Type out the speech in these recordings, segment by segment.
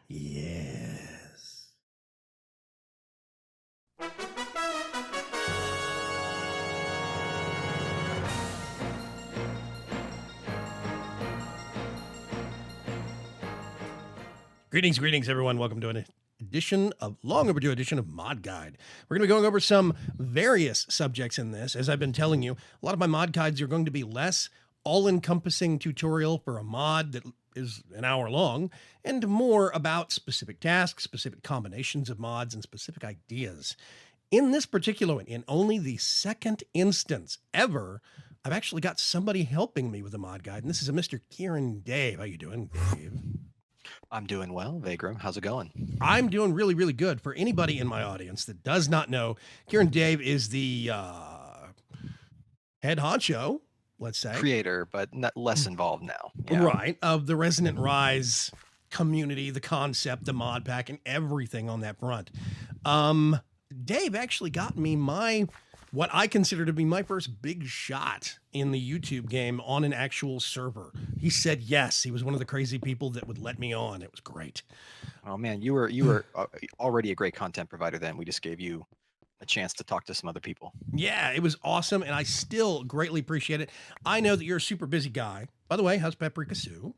Yes. Greetings, everyone. Welcome to an long overdue edition of Mod Guide. We're going to be going over some various subjects in this. As I've been telling you, a lot of my mod guides are going to be less all-encompassing tutorial for a mod that is an hour long and more about specific tasks, specific combinations of mods, and specific ideas. In this particular one, in only the second instance ever, I've actually got somebody helping me with the mod guide, and this is a Mr. KirinDave. How you doing, Dave? I'm doing well, Vaygrim. How's it going? I'm doing really, really good. For anybody in my audience that does not know, KirinDave is the head honcho, let's say, Creator, but not less involved now. Yeah. right, of the Resonant Rise community, the concept, the mod pack, and everything on that front. Dave actually got me what I consider to be my first big shot in the YouTube game on an actual server. He said yes. He was one of the crazy people that would let me on. It was great. Oh man, you were already a great content provider then. We just gave you a chance to talk to some other people. Yeah, it was awesome, and I still greatly appreciate it. I know that you're a super busy guy. By the way, how's Paprika Sue?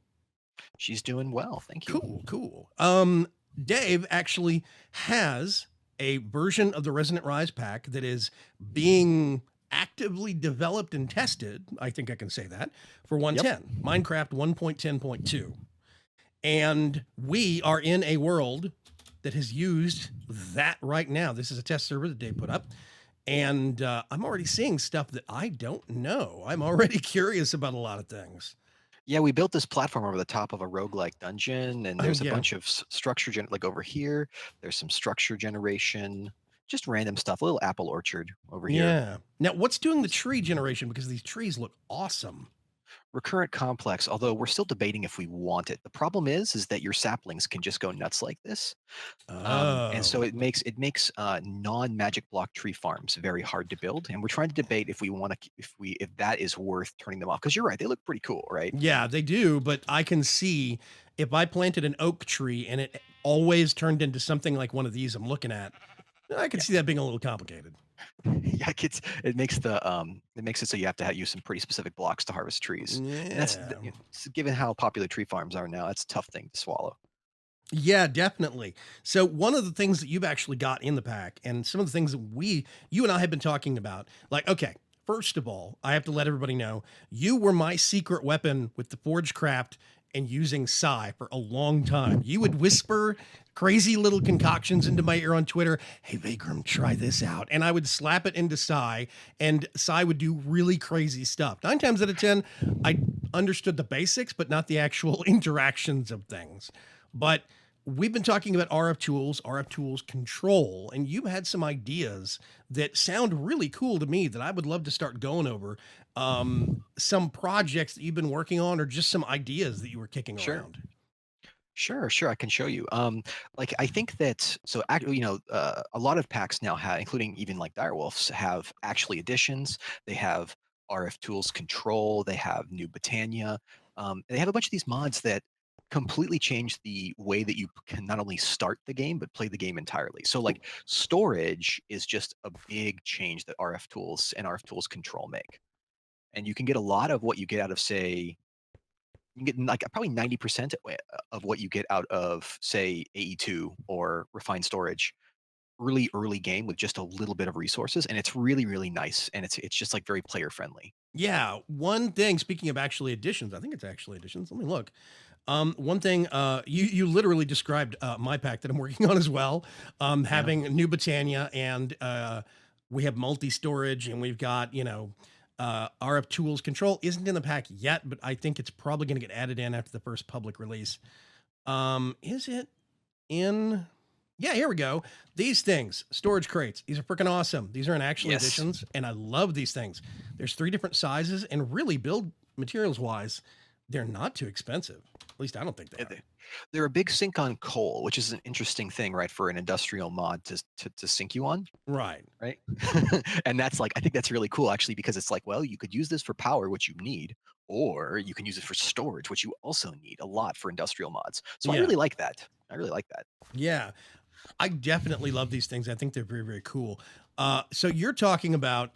She's doing well, thank you. Cool. Dave actually has a version of the Resonant Rise pack that is being actively developed and tested, I think I can say that, for 110, Minecraft 1.10.2. And we are in a world that has used that right now. This is a test server that Dave put up. And I'm already seeing stuff that I don't know. I'm already curious about a lot of things. Yeah, we built this platform over the top of a roguelike dungeon, and there's a Yeah. bunch of structure like over here. There's some structure generation, just random stuff. A little apple orchard over here. Yeah. Now, what's doing the tree generation? Because these trees look awesome. Recurrent complex, although we're still debating if we want it. The problem is that your saplings can just go nuts like this. And so Oh. it makes non-magic block tree farms very hard to build. And we're trying to debate if we want to if that is worth turning them off. Because you're right, they look pretty cool, right? Yeah, they do, but I can see if I planted an oak tree and it always turned into something like one of these I'm looking at, I could Yeah. see that being a little complicated. Yeah, it makes it so you have to use some pretty specific blocks to harvest trees. And Yeah. given how popular tree farms are now, that's a tough thing to swallow. Yeah, definitely. So one of the things that you've actually got in the pack, and some of the things that you and I have been talking about, like, okay, first of all, I have to let everybody know you were my secret weapon with the Forge Craft and using Psy for a long time. You would whisper crazy little concoctions into my ear on Twitter. Hey, Vaygrim, try this out. And I would slap it into Psy, and Psy would do really crazy stuff. 9 times out of 10, I understood the basics, but not the actual interactions of things. But we've been talking about RF tools control, and you had some ideas that sound really cool to me that I would love to start going over. Some projects that you've been working on, or just some ideas that you were kicking Sure. around. Sure, I can show you. Like I think that a lot of packs now have, including even like Direwolves, have actually additions. They have RF Tools Control. They have New Britannia. They have a bunch of these mods that completely change the way that you can not only start the game but play the game entirely. So like storage is just a big change that RF Tools and RF Tools Control make, and you can get a lot of what you get out of say you can get like probably 90% of what you get out of, say, AE2 or refined storage early game with just a little bit of resources, and it's really, really nice, and it's just like very player friendly. Yeah, one thing, speaking of actually additions, I think it's actually additions. Let me look. One thing, you literally described my pack that I'm working on as well. Yeah. Having New Britannia, and we have multi-storage, and we've got, RF Tools Control isn't in the pack yet, but I think it's probably going to get added in after the first public release. Is it in? Yeah, here we go. These things, storage crates. These are freaking awesome. These are in actual Yes. editions, and I love these things. There's 3 different sizes, and really build materials wise, they're not too expensive. At least I don't think they Yeah, are. they're a big sink on coal, which is an interesting thing, right, for an industrial mod to sink you on, Right. right? And that's like I think that's really cool actually because it's like, well, you could use this for power, which you need, or you can use it for storage, which you also need a lot for industrial mods. So I Yeah. really like that. I really like that. Yeah. I definitely love these things. I think they're very, very cool. So you're talking about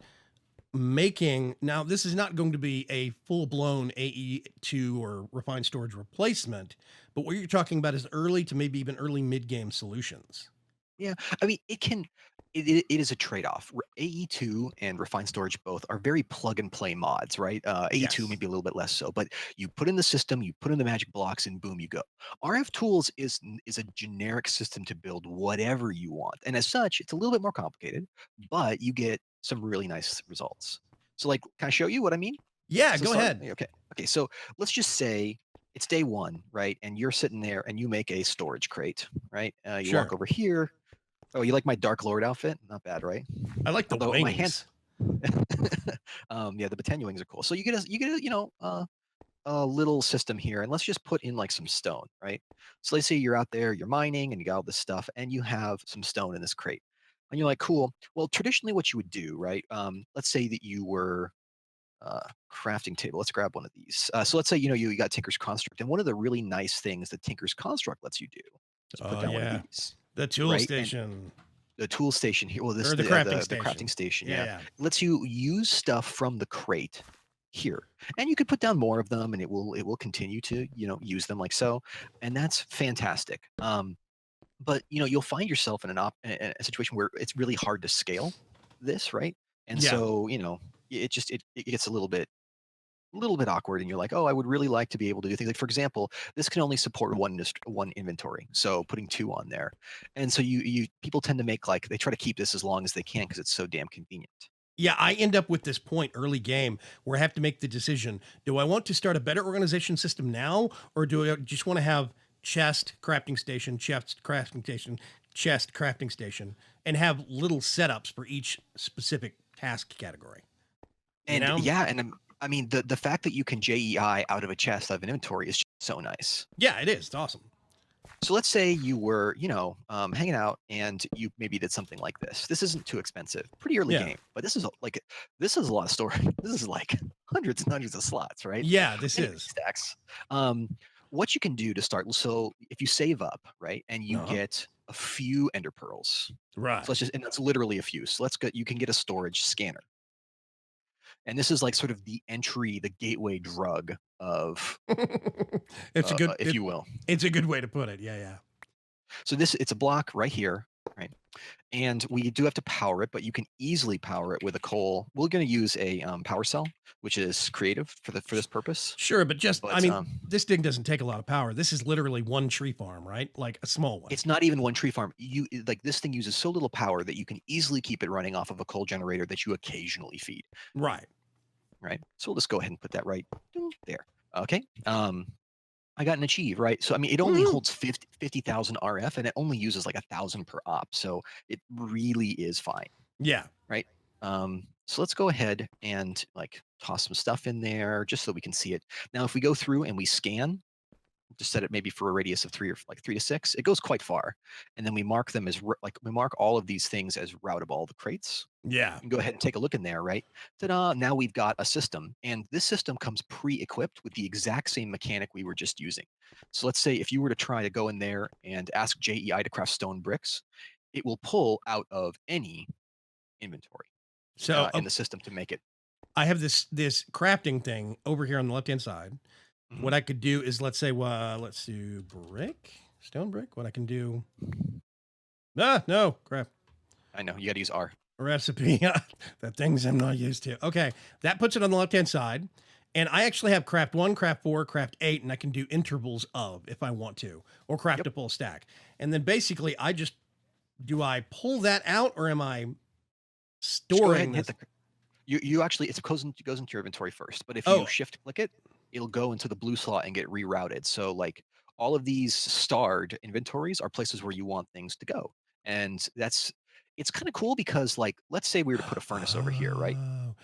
making now this is not going to be a full-blown AE2 or refined storage replacement, but what you're talking about is early to maybe even early mid-game solutions. Yeah, I mean, it is a trade-off. AE2 and Refined Storage both are very plug and play mods, right? AE2 Yes. maybe a little bit less so, but you put in the system, you put in the magic blocks, and boom, you go. RF Tools is a generic system to build whatever you want, and as such, it's a little bit more complicated, but you get some really nice results. So, like, can I show you what I mean? Yeah, To go start? ahead. Okay. Okay. So let's just say it's day one, right? And you're sitting there and you make a storage crate, right? You walk Sure. over here. Oh, you like my Dark Lord outfit? Not bad, right? I like the Although my hand, wings. yeah, the Batenua wings are cool. So you get a a little system here, and let's just put in like some stone, right? So let's say you're out there, you're mining, and you got all this stuff, and you have some stone in this crate, and you're like, cool. Well, traditionally, what you would do, right? Let's say that you were crafting table. Let's grab one of these. So let's say you got Tinker's Construct, and one of the really nice things that Tinker's Construct lets you do is put Oh down one of yeah. these, The tool right? And station the tool station here, well, or the crafting the crafting station. station, Yeah, yeah, yeah. lets you use stuff from the crate here, and you could put down more of them, and it will continue to use them like so, and that's fantastic. But you'll find yourself in a situation where it's really hard to scale this, right? And Yeah. so it gets a little bit awkward and you're like, oh, I would really like to be able to do things like, for example, this can only support one inventory, so putting two on there, and so you people tend to make like they try to keep this as long as they can because it's so damn convenient. Yeah, I end up with this point early game where I have to make the decision. Do I want to start a better organization system now, or do I just want to have chest crafting station, chest crafting station, chest crafting station, and have little setups for each specific task category? You And know? yeah, and I mean the fact that you can JEI out of a chest out of an inventory is just so nice. Yeah, it is. It's awesome. So let's say you were, hanging out and you maybe did something like this. This isn't too expensive, pretty early Yeah. game, but this is a lot of storage. This is like hundreds and hundreds of slots, right? Yeah, this Anyway, is. stacks. Um, what you can do to start, so if you save up, right, and you Uh-huh. get a few ender pearls, so Right. let's just, and that's literally a few. So you can get a storage scanner, and this is like sort of the entry, the gateway drug of, it's a good if you will. it's a good way to put it. Yeah, yeah. So it's a block right here, right? And we do have to power it, but you can easily power it with a coal. We're going to use a power cell, which is creative for this purpose. Sure, but just I But mean, this thing doesn't take a lot of power. This is literally one tree farm, right? Like a small one. it's not even one tree farm. Like this thing uses so little power that you can easily keep it running off of a coal generator that you occasionally feed. Right. Right. So we'll just go ahead and put that right there. Okay. I got an achieve, right? So I mean, it only Mhm. holds 50,000 RF, and it only uses like 1,000 per op. So it really is fine. Yeah. Right? So let's go ahead and like toss some stuff in there just so we can see it. Now, if we go through and we scan, just set it maybe for a radius of 3 to 6, it goes quite far. And then we mark them as like we mark all of these things as routable, the crates. Yeah. And go ahead and take a look in there, right? Ta-da! Now we've got a system, and this system comes pre-equipped with the exact same mechanic we were just using. So let's say if you were to try to go in there and ask JEI to craft stone bricks, it will pull out of any inventory So in the system to make it. I have this crafting thing over here on the left hand side. Mhm. What I could do is let's do brick, stone brick. What I can do. No, crap. I know you got to use R. Recipe. The things I'm not used to. Okay. That puts it on the left hand side. And I actually have craft one, craft four, craft eight, and I can do intervals of if I want to, or craft Yep. a full stack. And then basically do I pull that out or am I Just go ahead storing and hit this? the. You actually goes into your inventory first, but if you Oh, shift click it, it'll go into the blue slot and get rerouted. So like all of these starred inventories are places where you want things to go, and it's kind of cool because like let's say we were to put a furnace over here, right? oh.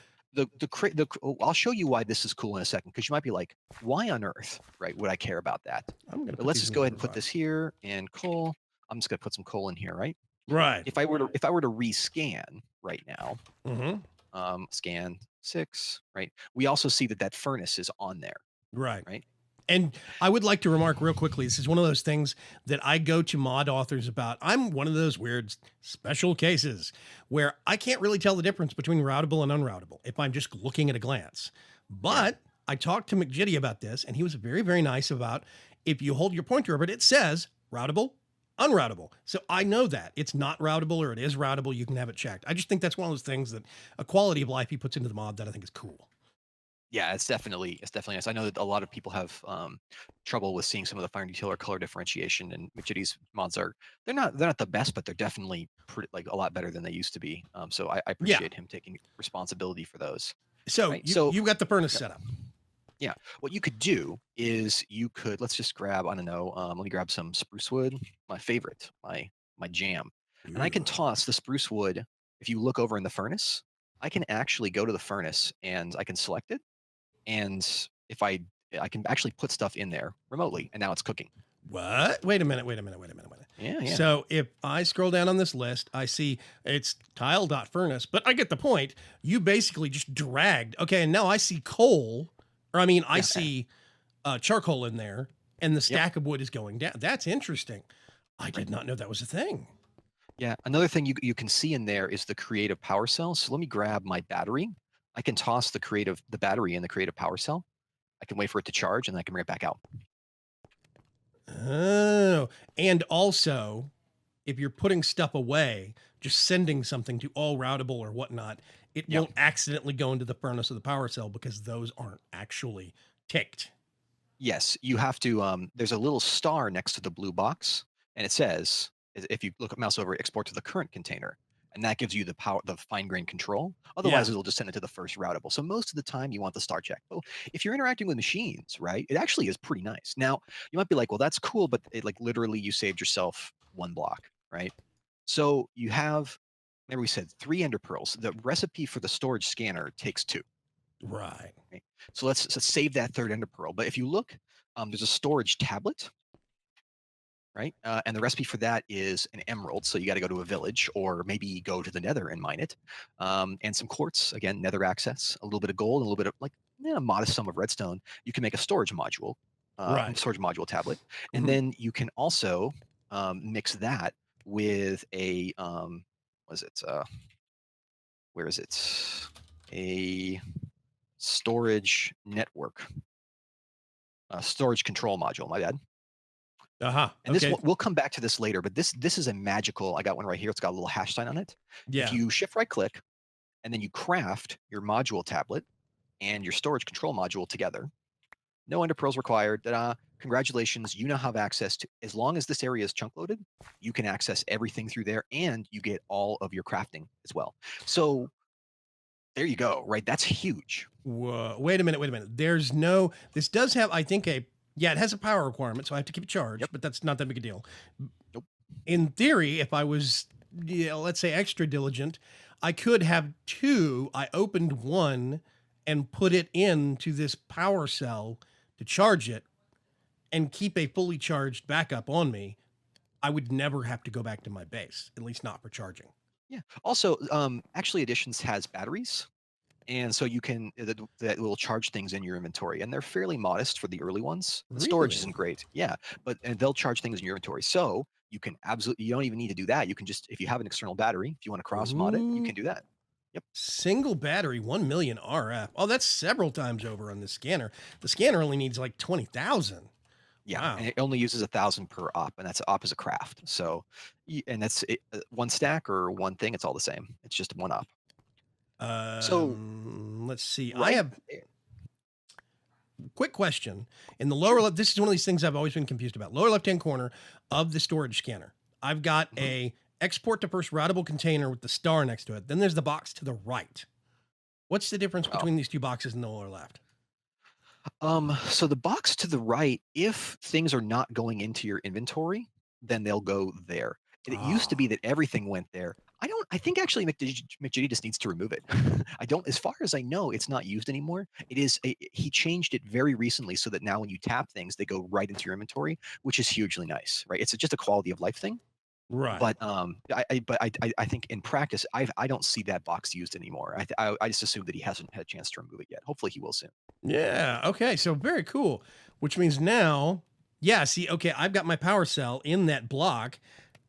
I'll show you why this is cool in a second because you might be like, why on earth, right? Would I care about that? I'm going to But put let's these just in go the ahead and order put file. this here and coal. I'm just gonna put some coal in here, right? Right. If I were to rescan right now, Hmm. scan 6, right? We also see that that furnace is on there, Right. right? And I would like to remark real quickly, this is one of those things that I go to mod authors about. I'm one of those weird special cases where I can't really tell the difference between routable and unroutable if I'm just looking at a glance. Yeah. But I talked to McJitty about this, and he was very, very nice about if you hold your pointer over it, it says routable, unroutable. So I know that it's not routable or it is routable. You can have it checked. I just think that's one of those things that a quality of life he puts into the mod that I think is cool. Yeah, it's definitely nice. I know that a lot of people have trouble with seeing some of the fine detail or color differentiation, and McJitty's mods are they're not the best, but they're definitely like a lot better than they used to be. So I Yeah. appreciate him taking responsibility for those. So Right. you So you got the furnace yep, set up. yeah, what you could do is let's just grab I don't know let me grab some spruce wood, my favorite, my jam, and I can Ooh. toss the spruce wood. If you look over in the furnace, I can actually go to the furnace and I can select it and if I can actually put stuff in there remotely, and now it's cooking. What? Wait a minute, wait a minute, wait a minute, wait a minute. Yeah, yeah, So if I scroll down on this list, I see it's tile.furnace, but I get the point. You basically just dragged. Okay, and now I see coal, or I mean, I yeah, see charcoal in there, and the yep, stack of wood is going down. That's interesting. I right. did not know that was a thing. Yeah, another thing you can see in there is the creative power cell. So let me grab my battery. I can toss the battery in the creative power cell. I can wait for it to charge, and then I can bring it back out. Oh, and also, if you're putting stuff away, just sending something to all routable or whatnot, it Yeah. won't accidentally go into the furnace of the power cell because those aren't actually ticked. Yes, you have to. There's a little star next to the blue box, and it says, if you look at mouse over, export to the current container, and that gives you the power, the fine grain control. Otherwise, Yeah. it'll just send it to the first routable. So most of the time, you want the star check. But if you're interacting with machines, right, it actually is pretty nice. Now, you might be like, well, that's cool, but like literally, you saved yourself one block, right? So you have, remember we said 3 ender pearls. The recipe for the storage scanner takes 2. Right. Right? So let's save that third ender pearl. But if you look, there's a storage tablet, right? And the recipe for that is an emerald. So you got to go to a village or maybe go to the nether and mine it. And some quartz, again, nether access, a little bit of gold, a little bit of like a modest sum of redstone. You can make a Right. storage module tablet. And Mhm. then you can also mix that with what is it? Where is it? A storage network storage control module. My bad. Aha. And this Okay. we'll come back to this later, but this is a magical. I got one right here. It's got a little hash sign on it. If Yeah. you shift right click and then you craft your module tablet and your storage control module together, no ender pearls required. Congratulations, you now have access to as long as this area is chunk loaded, you can access everything through there and you get all of your crafting as well. So there you go, right? That's huge. Whoa. Wait a minute. Wait a minute. There's no. This does have, I think, yeah, it has a power requirement, so I have to keep it charged, Yep. but that's not that big a deal. Nope. In theory, if I was, yeah, let's say extra diligent, I could have two. I opened one and put it into this power cell to charge it and keep a fully charged backup on me. I would never have to go back to my base, at least not for charging. Yeah. Also, actually, Editions has batteries. And so you can that will charge things in your inventory, and they're fairly modest for the early ones. The storage Really? isn't great, yeah, but and they'll charge things in your inventory. So you don't even need to do that. You can just if you have an external battery, if you want to cross mod it, you Ooh. can do that. Yep. Single battery, 1 million RF. Oh, that's several times over on this scanner. The scanner only needs like 20,000. Yeah, and Wow. it only uses 1,000 per op, and that's op is a craft. So, and that's it, one stack or one thing. It's all the same. It's just one op. So Let's see. I right have there, quick question. In the lower sure. left, this is one of these things I've always been confused about. Lower left-hand corner of the storage scanner. I've got Mhm. a export to first routable container with the star next to it. Then there's the box to the right. What's the difference Oh. between these two boxes in the lower left? So the box to the right, if things are not going into your inventory, then they'll go there. And it used to be Oh, that everything went there. I think actually McGiddy just needs to remove it. I don't, as far as I know, it's not used anymore. He changed it very recently so that now when you tap things, they go right into your inventory, which is hugely nice, right? It's just a quality of life thing. Right. But I think in practice, I don't see that box used anymore. I just assume that he hasn't had a chance to remove it yet. Hopefully, he will soon. Yeah. Okay. So very cool. Which means now, yeah. See, okay, I've got my power cell in that block,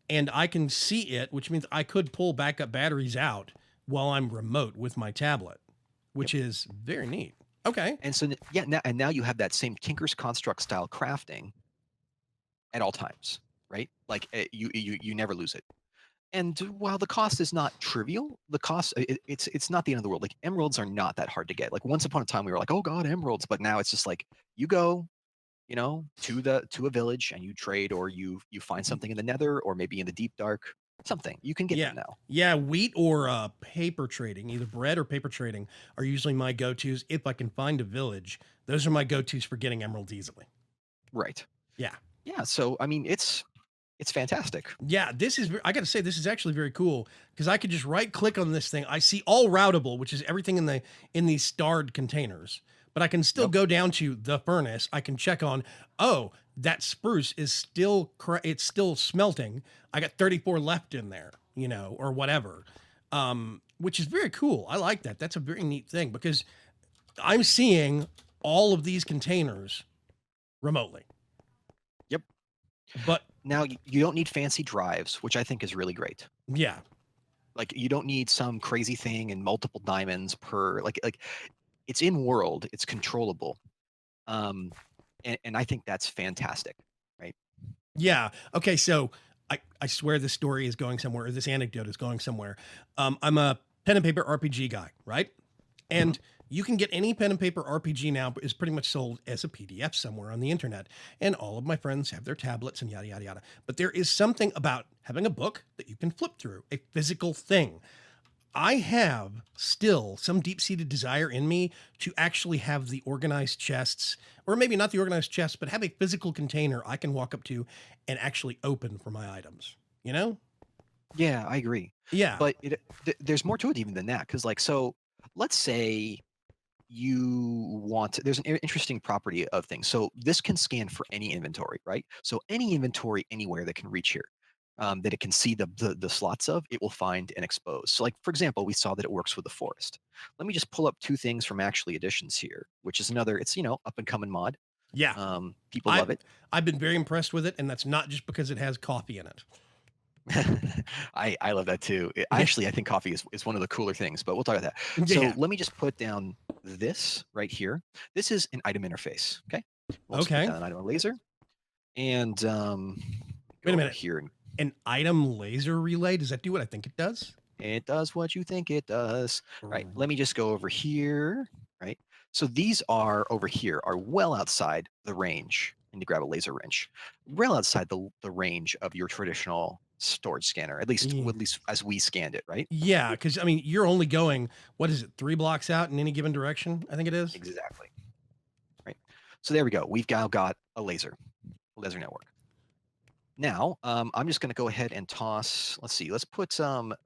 and I can see it, which means I could pull backup batteries out while I'm remote with my tablet, Yep. which is very neat. Okay. And so yeah, now you have that same Tinker's Construct style crafting at all times, right? Like you never lose it. And while the cost is not trivial, the cost it's not the end of the world. Like emeralds are not that hard to get. Like once upon a time we were like, oh god, emeralds, but now it's just like you go, to a village and you trade, or you find something in the nether, or maybe in the deep dark, something. You can get Yeah. them now. Yeah, wheat or paper trading, either bread or paper trading, are usually my go-tos. If I can find a village, those are my go-tos for getting emeralds easily. Right. Yeah. Yeah. So I mean it's fantastic. Yeah, I got to say this is actually very cool because I could just right click on this thing. I see all routable, which is everything in these starred containers. But I can still Yep. go down to the furnace. I can check on, oh, that spruce is still it's still smelting. I got 34 left in there, or whatever. Which is very cool. I like that. That's a very neat thing because I'm seeing all of these containers remotely. Yep. But Now you don't need fancy drives, which I think is really great. yeah, Like you don't need some crazy thing and multiple diamonds per like it's in world, it's controllable. Um and I think that's fantastic, right? yeah. Okay, so I swear this story is going somewhere, or this anecdote is going somewhere. I'm a pen and paper RPG guy, right? Mhm. And you can get any pen and paper RPG now is pretty much sold as a PDF somewhere on the internet. And all of my friends have their tablets and yada yada yada. But there is something about having a book that you can flip through, a physical thing. I have still some deep seated desire in me to actually have the organized chests, or maybe not the organized chests, but have a physical container I can walk up to and actually open for my items. You know? Yeah, I agree. Yeah. But there's more to it even than that. Because, like, so let's say there's an interesting property of things. So this can scan for any inventory, right? So any inventory anywhere that can reach here, that it can see the slots of, it will find and expose. So, like, for example, we saw that it works with the forest. Let me just pull up two things from actually editions here, which is another, it's, up and coming mod. Yeah. People I love it. I've been very impressed with it, and that's not just because it has coffee in it. I love that too. Yeah. I think coffee is one of the cooler things, but we'll talk about that. So Yeah. let me just put down this right here. This is an item interface. Okay. We'll just put Okay. down an item laser and Wait go a over minute. here, and An item laser relay, does that do what I think it does? it does what you think it does. Right. R- Let me just go over here. Right. So these are over here are well outside the range. I need to grab a laser wrench. Well outside the range of your traditional storage scanner, Yeah. at least as we scanned it, right? Yeah, because I mean, you're only going, what is it, 3 blocks out in any given direction? I think it is. Exactly. Right. So there we go. We've now got a laser network. Now, I'm just going to go ahead and toss, let's see, let's put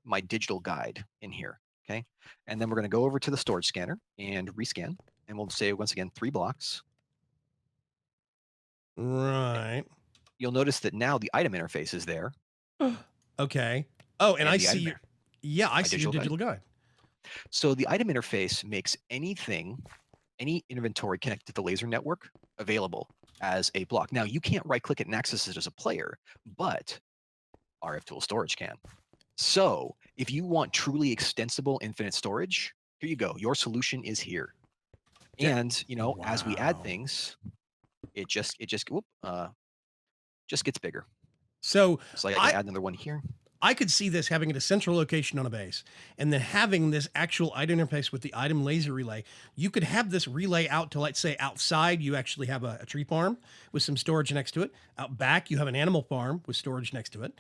my digital guide in here. Okay. And then we're going to go over to the storage scanner and rescan. And we'll say once again, 3 blocks. Right. You'll notice that now the item interface is there Okay. Oh, and I and the see item your, there, yeah, I my see your digital guide. digital guide. So the item interface makes any inventory connected to the laser network available as a block. Now, you can't right click it and access it as a player, but RF Tool Storage can. So, if you want truly extensible infinite storage, here you go. Your solution is here. Da- And, as we add wow. things, just gets bigger. So So like I can I add another one here. I could see this having at a central location on a base, and then having this actual item interface with the item laser relay. You could have this relay out to, let's say, outside. You actually have a tree farm with some storage next to it. Out back, you have an animal farm with storage next to it.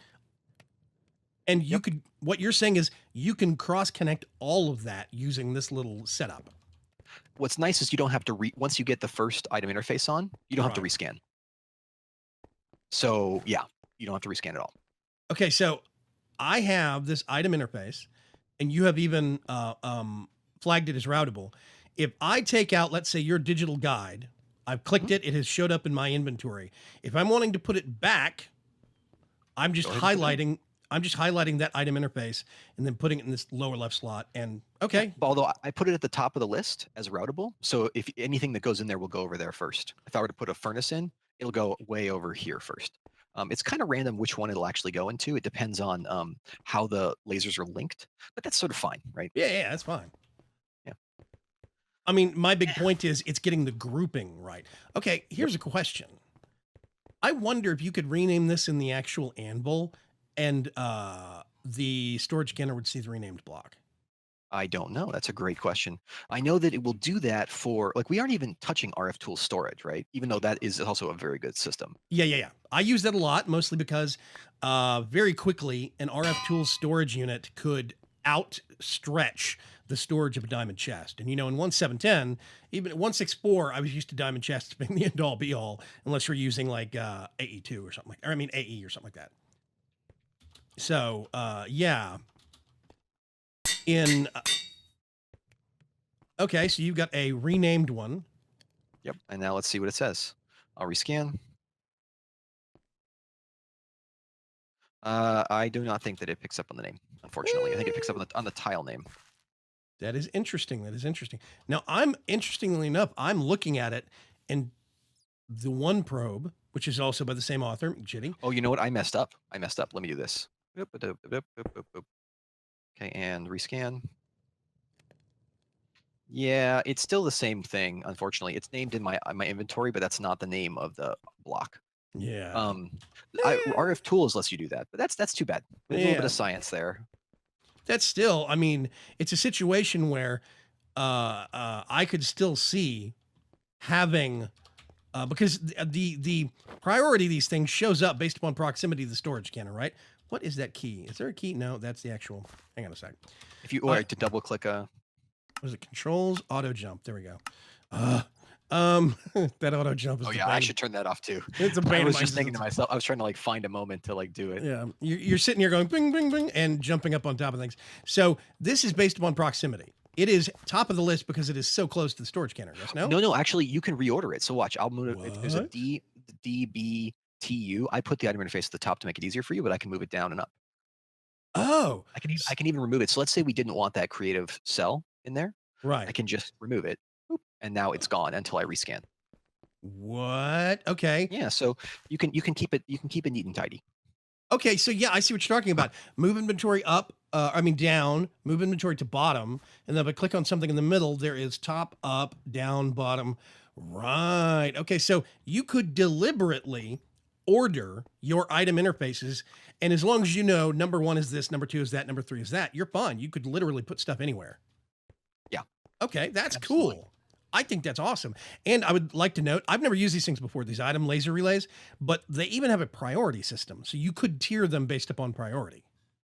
And you Yep. could, what you're saying is you can cross connect all of that using this little setup. What's nice is you don't have to once you get the first item interface on, you don't have to Right. rescan. So yeah, you don't have to rescan at all. Okay, so I have this item interface, and you have even flagged it as routable. If I take out, let's say, your digital guide, I've clicked Mhm. it, it has showed up in my inventory. If I'm wanting to put it back, I'm just Go ahead and put it in. highlighting. I'm just highlighting that item interface and then putting it in this lower left slot. And Yeah, okay, but although I put it at the top of the list as routable, so if anything that goes in there will go over there first. If I were to put a furnace in, it'll go way over here first. It's kind of random which one it'll actually go into. It depends on how the lasers are linked, but that's sort of fine, right? yeah, yeah, that's fine. Yeah. I mean, my big point is it's getting the grouping right. Okay, Yep. here's a question. I wonder if you could rename this in the actual anvil and the storage scanner would see the renamed block. I don't know. That's a great question. I know that it will do that for like we aren't even touching RF tool storage, right? Even though that is also a very good system. Yeah, yeah, yeah. I use that a lot, mostly because very quickly an RF tool storage unit could outstretch the storage of a diamond chest. And you know, in 1710, even at 164, I was used to diamond chests being the end all be all, unless you're using like AE2 or something like, or I mean AE or something like that. So yeah, in okay, so you've got a renamed one. Yep. And now let's see what it says. I'll rescan. I do not think that it picks up on the name. Unfortunately, I think it picks up on the tile name. That is interesting. That is interesting. Now, I'm interestingly enough, I'm looking at it, and the one probe, which is also by the same author, Jitty. Oh, you know what? I messed up. I messed up. Let me do this. Okay, and rescan. Yeah, it's still the same thing. Unfortunately, it's named in my inventory, but that's not the name of the block. Yeah. Um, Eh, RF Tools lets you do that, but that's too bad. There's a little bit yeah. of science there. That's still, I mean, it's a situation where I could still see having because the priority of these things shows up based upon proximity to the storage scanner, right? What is that key? Is there a key? No, that's the actual. Hang on a sec. If you Uh, or to double click a, was it controls auto jump? There we go. That auto jump is oh the yeah, I bane. should turn that off too. It's a I bane of was my just thinking existence. to myself, I was trying to like find a moment to like do it. Yeah, you're sitting here going bing, bing, bing, and jumping up on top of things. So this is based upon proximity. It is top of the list because it is so close to the storage scanner. Yes, no? No, no, actually, you can reorder it. So watch, I'll move it. If there's a What? DBTU, I put the item interface at the top to make it easier for you, but I can move it down and up. Oh, I can even remove it. So let's say we didn't want that creative cell in there. I right. can just remove it, boop, and now it's gone until I rescan. What? Okay. Yeah, so you can keep it neat and tidy. Okay. So yeah, I see what you're talking about. Move inventory up. I mean down. Move inventory to bottom, and then if I click on something in the middle, there is top, up, down, bottom. Right. Okay. So you could deliberately order your item interfaces, and as long as you know number one is this, number two is that, number three is that, you're fine. You could literally put stuff anywhere. Yeah, Okay, that's absolutely. cool. I think that's awesome. And I would like to note, I've never used these things before, these item laser relays, but they even have a priority system. So you could tier them based upon priority.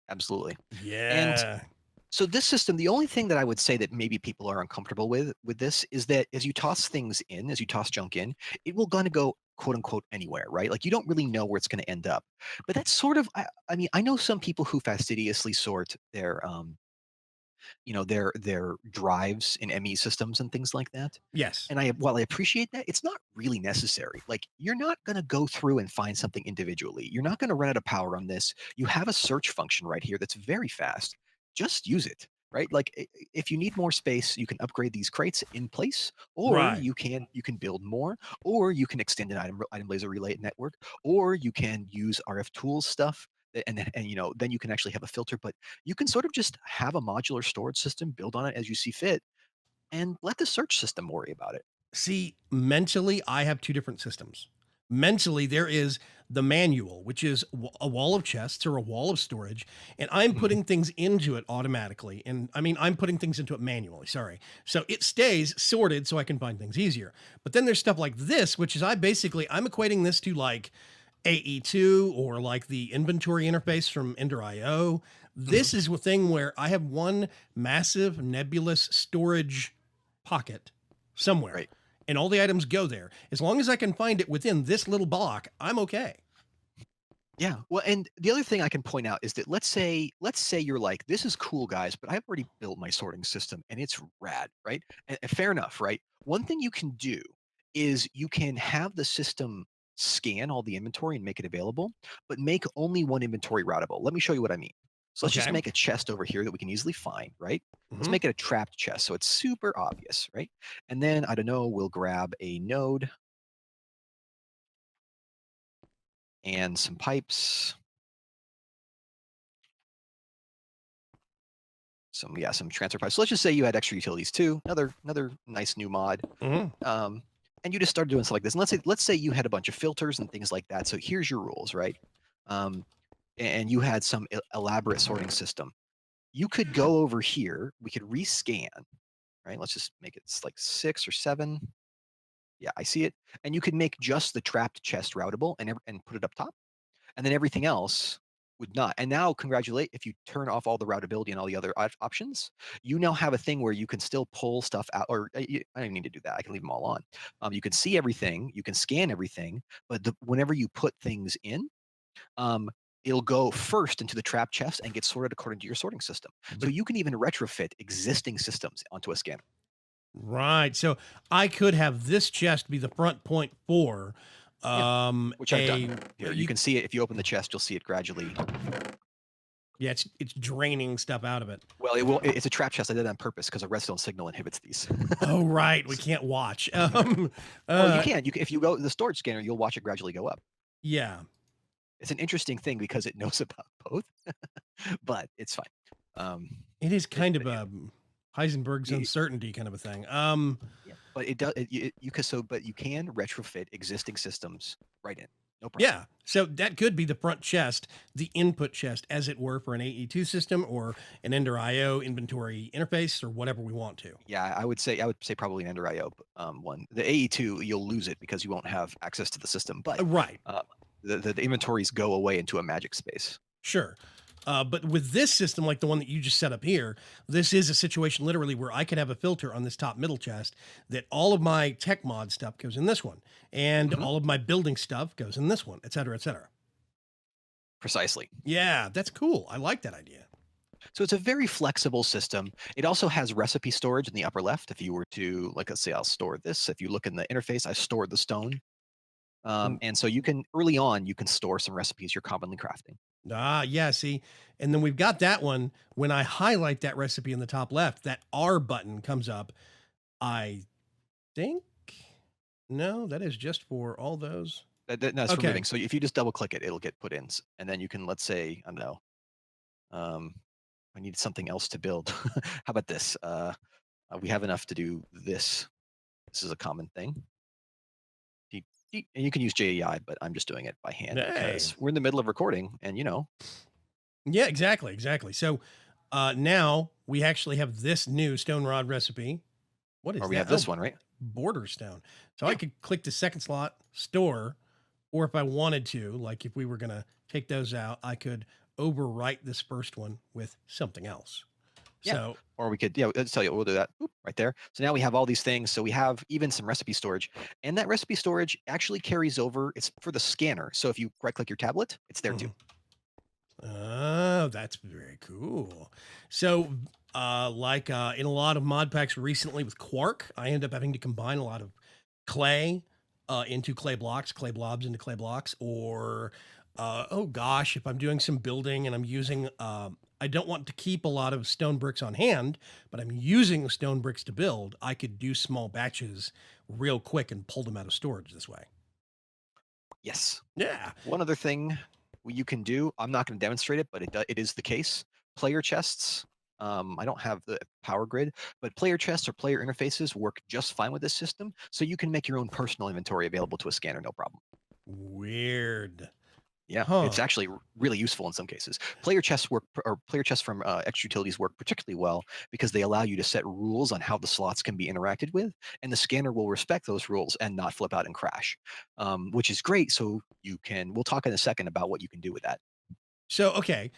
Absolutely. And Yeah. so this system, the only thing that I would say that maybe people are uncomfortable with this is that as you toss things in, as you toss junk in, it will gonna go quote unquote anywhere, right? Like you don't really know where it's gonna end up. But that's sort of I mean, I know some people who fastidiously sort their their drives in ME systems and things like that. Yes. And while I appreciate that, it's not really necessary. Like you're not going to go through and find something individually. You're not going to run out of power on this. You have a search function right here that's very fast. Just use it, right? Like if you need more space, you can upgrade these crates in place, or Right. you can build more, or you can extend an item laser relay network, or you can use RF tools stuff. And then you can actually have a filter, but you can sort of just have a modular storage system, build on it as you see fit, and let the search system worry about it. See, mentally, I have two different systems. Mentally, there is the manual, which is a wall of chests or a wall of storage, and I'm Mhm. putting things into it automatically. And I mean, I'm putting things into it manually, sorry. So it stays sorted so I can find things easier. But then there's stuff like this, which is I'm equating this to like AE2 or like the inventory interface from Ender.io. Mhm. This is a thing where I have one massive nebulous storage pocket somewhere Right. and all the items go there. As long as I can find it within this little block, I'm okay. Yeah. Well, and the other thing I can point out is that let's say you're like, this is cool, guys, but I've already built my sorting system and it's rad, right? And fair enough, right? One thing you can do is you can have the system scan all the inventory and make it available, but make only one inventory routable. Let me show you what I mean. So let's just Okay. make a chest over here that we can easily find, right? Let's Hmm. make it a trapped chest so it's super obvious, right? And then I don't know, we'll grab a node and some pipes. Some transfer pipes. So let's just say you had extra utilities too. Another nice new mod. Hmm. Um, and you just started doing stuff like this. And let's say you had a bunch of filters and things like that. So here's your rules, right? Um, and you had some elaborate sorting system. You could go over here. We could rescan, right? Let's just make it like 6 or 7. Yeah, I see it. And you could make just the trapped chest routable and put it up top, and then everything else would not. And now, congratulate if you turn off all the routability and all the other options, you now have a thing where you can still pull stuff out. Or I don't even need to do that. I can leave them all on. You can see everything, you can scan everything, but whenever you put things in, um, it'll go first into the trap chest and get sorted according to your sorting system. So But you can even retrofit existing systems onto a scanner. right. So I could have this chest be the front point for Yeah, which I've a done. Here, you you can see it. If you open the chest, you'll see it gradually. yeah, it's draining stuff out of it. Well, it will. It's a trap chest. I did that on purpose because a redstone signal inhibits these. Oh right, we can't watch. Oh, you can. You can if you go the storage scanner, you'll watch it gradually go up. Yeah. It's an interesting thing because it knows about both, but it's fine. Um, It is it, kind of but yeah, a Heisenberg's it, uncertainty kind of a thing. yeah, but it does. You can but you can retrofit existing systems right in, no problem. Yeah. So that could be the front chest, the input chest, as it were, for an AE2 system or an Ender IO inventory interface or whatever we want to. Yeah, I would say probably an Ender IO one. The AE2 you'll lose it because you won't have access to the system, but Right. uh, the inventories go away into a magic space. Sure. But with this system, like the one that you just set up here, this is a situation literally where I could have a filter on this top middle chest that all of my tech mod stuff goes in this one, and Mhm. all of my building stuff goes in this one, et cetera, et cetera. Precisely. Yeah, that's cool. I like that idea. So it's a very flexible system. It also has recipe storage in the upper left. If you were to, like, let's say I'll store this. If you look in the interface, I stored the stone. And so you can, early on, you can store some recipes you're commonly crafting. Yeah, see. And then we've got that one. When I highlight that recipe in the top left, that R button comes up. I think, no, that is just for all those. No, it's for Okay. moving. So if you just double click it, it'll get put in. And then you can, let's say, I don't know, um, I need something else to build. How about this? We have enough to do this. This is a common thing. And you can use JEI, but I'm just doing it by hand Hey. because we're in the middle of recording and, Yeah, exactly. Exactly. So now we actually have this new stone rod recipe. What or is we that? have Oh, this one, right? border stone. So I Yeah. could click the second slot, store, or if I wanted to, like if we were going to take those out, I could overwrite this first one with something else. Yeah. So, Or we could, yeah, let's tell you, we'll do that. Boop, right there. So now we have all these things. So we have even some recipe storage. And that recipe storage actually carries over. It's for the scanner. So if you right click your tablet, it's there too. mhm. Oh, that's very cool. So, in a lot of mod packs recently with Quark, I end up having to combine a lot of clay into clay blocks, clay blobs into clay blocks, or oh gosh, if I'm doing some building and I'm using, I don't want to keep a lot of stone bricks on hand, but I'm using the stone bricks to build. I could do small batches real quick and pull them out of storage this way. Yes. Yeah. One other thing you can do, I'm not going to demonstrate it, but it is the case. Player chests. I don't have the power grid, but player chests or player interfaces work just fine with this system. So you can make your own personal inventory available to a scanner, no problem. Weird. Yeah, it's Huh. actually really useful in some cases. Player chests work, or player chests from extra utilities work particularly well because they allow you to set rules on how the slots can be interacted with, and the scanner will respect those rules and not flip out and crash, which is great. So you can. We'll talk in a second about what you can do with that. So, okay,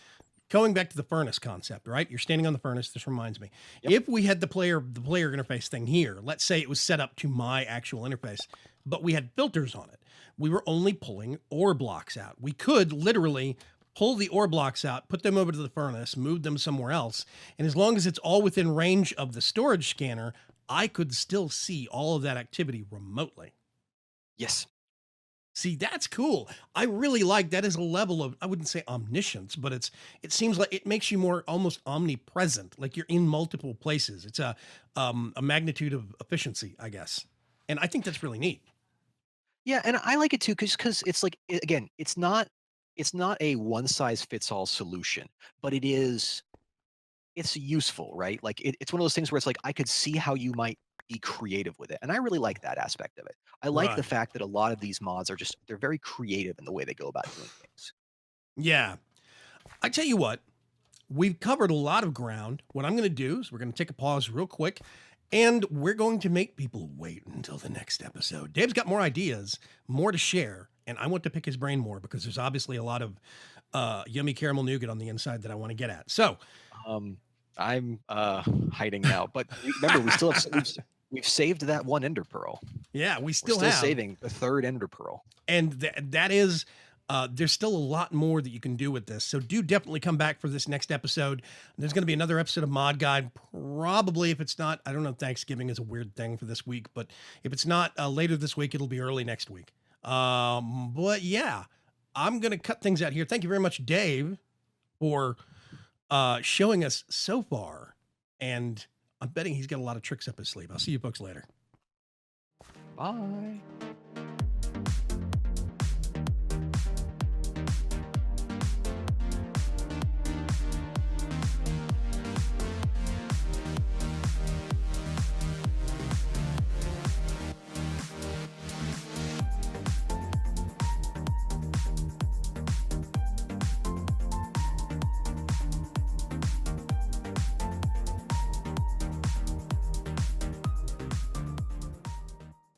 going back to the furnace concept, right? You're standing on the furnace. This reminds me. Yep. If we had the player interface thing here, let's say it was set up to my actual interface, but we had filters on it. We were only pulling ore blocks out. We could literally pull the ore blocks out, put them over to the furnace, move them somewhere else. And as long as it's all within range of the storage scanner, I could still see all of that activity remotely. Yes. See, that's cool. I really like that as a level of, I wouldn't say omniscience, but it seems like it makes you more almost omnipresent, like you're in multiple places. It's a magnitude of efficiency, I guess. And I think that's really neat. Yeah, and I like it too because it's like again, it's not a one size fits all solution, but it's useful, right? Like it's one of those things where it's like I could see how you might be creative with it. And I really like that aspect of it. I like the Right. fact that a lot of these mods are just they're very creative in the way they go about doing things. Yeah. I tell you what, we've covered a lot of ground. What I'm going to do is we're going to take a pause real quick and we're going to make people wait until the next episode. Dave's got more ideas, more to share, and I want to pick his brain more because there's obviously a lot of yummy caramel nougat on the inside that I want to get at. So, Um I'm hiding now, but remember we still have we've saved that one ender pearl. yeah, we We're still still have. saving the third ender pearl. And that is there's still a lot more that you can do with this. So do definitely come back for this next episode. There's going to be another episode of Mod Guide. Probably, if it's not, I don't know, Thanksgiving is a weird thing for this week, but if it's not later this week, it'll be early next week. But yeah, I'm going to cut things out here. Thank you very much, Dave, for showing us so far. And I'm betting he's got a lot of tricks up his sleeve. I'll see you folks later. Bye.